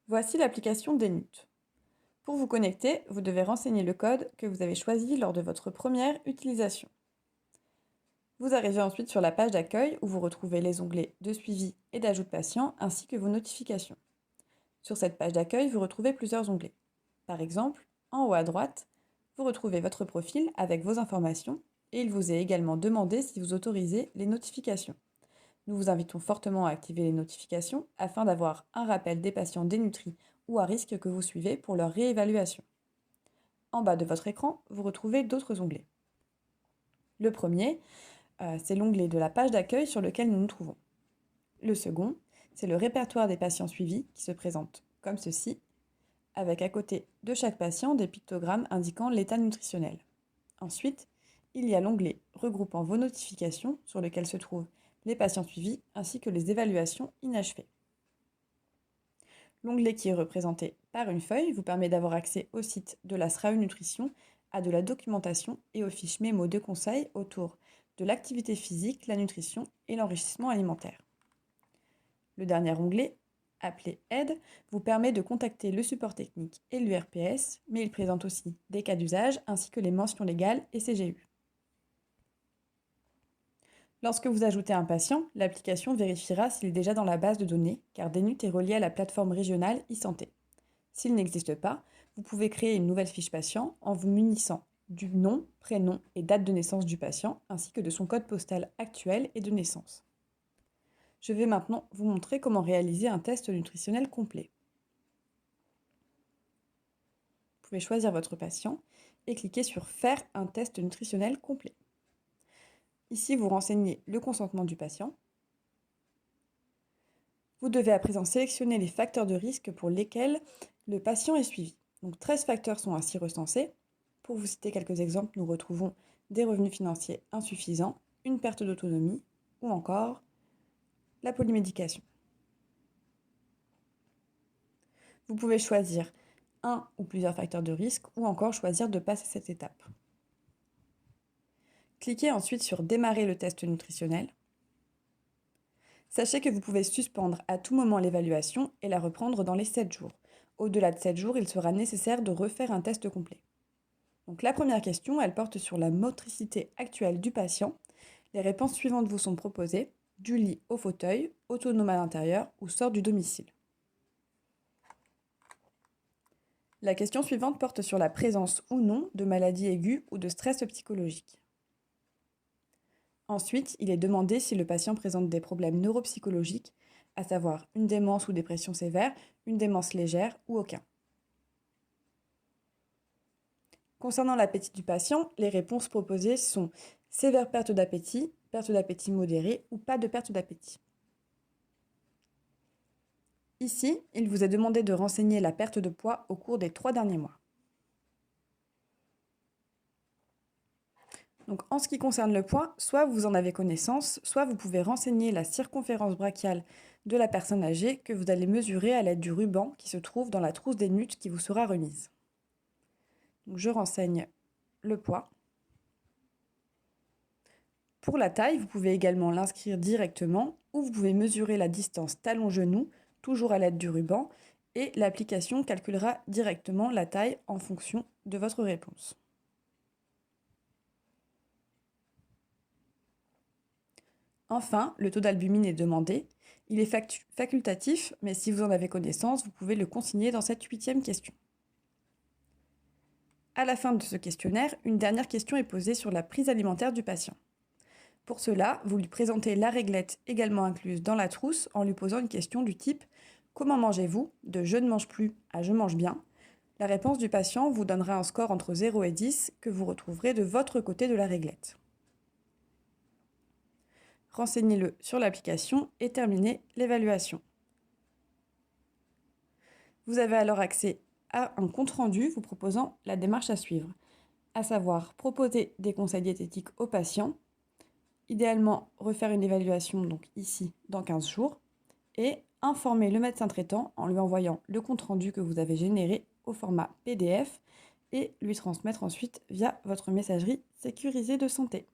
Voici l'application Denut. Pour vous connecter, vous devez renseigner le code que vous avez choisi lors de votre première utilisation. Vous arrivez ensuite sur la page d'accueil où vous retrouvez les onglets de suivi et d'ajout de patient ainsi que vos notifications. Sur cette page d'accueil, vous retrouvez plusieurs onglets. Par exemple, en haut à droite, vous retrouvez votre profil avec vos informations et il vous est également demandé si vous autorisez les notifications. Nous vous invitons fortement à activer les notifications afin d'avoir un rappel des patients dénutris ou à risque que vous suivez pour leur réévaluation. En bas de votre écran, vous retrouvez d'autres onglets. Le premier, c'est l'onglet de la page d'accueil sur lequel nous nous trouvons. Le second, c'est le répertoire des patients suivis qui se présente comme ceci, avec à côté de chaque patient des pictogrammes indiquant l'état nutritionnel. Ensuite, il y a l'onglet regroupant vos notifications sur lequel se trouvent les patients suivis ainsi que les évaluations inachevées. L'onglet qui est représenté par une feuille vous permet d'avoir accès au site de la SRAU Nutrition, à de la documentation et aux fiches mémo de conseils autour de l'activité physique, la nutrition et l'enrichissement alimentaire. Le dernier onglet, appelé Aide, vous permet de contacter le support technique et l'URPS, mais il présente aussi des cas d'usage ainsi que les mentions légales et CGU. Lorsque vous ajoutez un patient, l'application vérifiera s'il est déjà dans la base de données, car Denut est relié à la plateforme régionale e-santé. S'il n'existe pas, vous pouvez créer une nouvelle fiche patient en vous munissant du nom, prénom et date de naissance du patient, ainsi que de son code postal actuel et de naissance. Je vais maintenant vous montrer comment réaliser un test nutritionnel complet. Vous pouvez choisir votre patient et cliquer sur « Faire un test nutritionnel complet ». Ici, vous renseignez le consentement du patient. Vous devez à présent sélectionner les facteurs de risque pour lesquels le patient est suivi. Donc 13 facteurs sont ainsi recensés. Pour vous citer quelques exemples, nous retrouvons des revenus financiers insuffisants, une perte d'autonomie ou encore la polymédication. Vous pouvez choisir un ou plusieurs facteurs de risque ou encore choisir de passer cette étape. Cliquez ensuite sur « Démarrer le test nutritionnel ». Sachez que vous pouvez suspendre à tout moment l'évaluation et la reprendre dans les 7 jours. Au-delà de 7 jours, il sera nécessaire de refaire un test complet. Donc la première question, elle porte sur la motricité actuelle du patient. Les réponses suivantes vous sont proposées: du lit au fauteuil, autonome à l'intérieur ou sort du domicile. La question suivante porte sur la présence ou non de maladies aiguës ou de stress psychologique. Ensuite, il est demandé si le patient présente des problèmes neuropsychologiques, à savoir une démence ou dépression sévère, une démence légère ou aucun. Concernant l'appétit du patient, les réponses proposées sont sévère perte d'appétit modérée ou pas de perte d'appétit. Ici, il vous est demandé de renseigner la perte de poids au cours des 3 derniers mois. Donc, en ce qui concerne le poids, soit vous en avez connaissance, soit vous pouvez renseigner la circonférence brachiale de la personne âgée que vous allez mesurer à l'aide du ruban qui se trouve dans la trousse Denut qui vous sera remise. Donc, je renseigne le poids. Pour la taille, vous pouvez également l'inscrire directement ou vous pouvez mesurer la distance talon-genou, toujours à l'aide du ruban, et l'application calculera directement la taille en fonction de votre réponse. Enfin, le taux d'albumine est demandé. Il est facultatif, mais si vous en avez connaissance, vous pouvez le consigner dans cette 8e question. À la fin de ce questionnaire, une dernière question est posée sur la prise alimentaire du patient. Pour cela, vous lui présentez la réglette également incluse dans la trousse en lui posant une question du type « Comment mangez-vous ?» de « Je ne mange plus » à « Je mange bien ». La réponse du patient vous donnera un score entre 0 et 10 que vous retrouverez de votre côté de la réglette. Renseignez-le sur l'application et terminez l'évaluation. Vous avez alors accès à un compte-rendu vous proposant la démarche à suivre, à savoir proposer des conseils diététiques aux patients, idéalement refaire une évaluation donc ici dans 15 jours, et informer le médecin traitant en lui envoyant le compte-rendu que vous avez généré au format PDF et lui transmettre ensuite via votre messagerie sécurisée de santé.